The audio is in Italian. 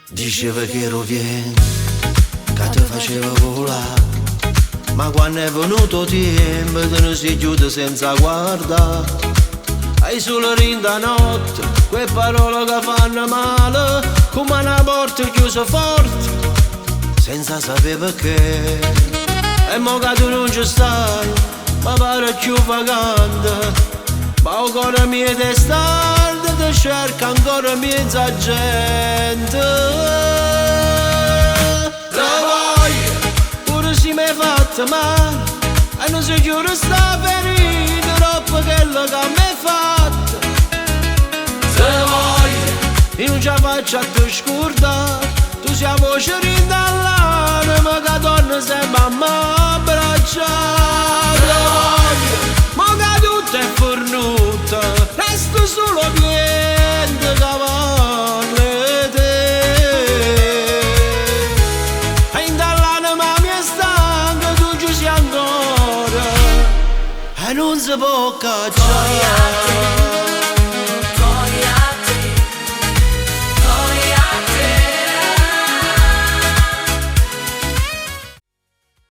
Diceva che ero viento, che ti faceva volare, ma quando è venuto tempo te ne si chiude senza guardare. Hai solo rinda notte, quelle parole che fanno male, come una porta chiusa forte, senza sapere perché. E mo che tu non ci stai, ma pare più vagante, ma il cuore mio è testardo, ti cerca ancora mezza gente. Te voglio, pure se mi hai fatto male, e non si chiude sta ferita, troppo quello che mi hai fatto. Te voglio, io non ce la faccio a te scordare, tu sei la voce rindallata, che torna sempre a me abbracciare. Te voglio, ma che tutto è fornuto, resto solo niente che vale te. E indallata ma mi è stanca, tu ci sei ancora, e non si può cacciare.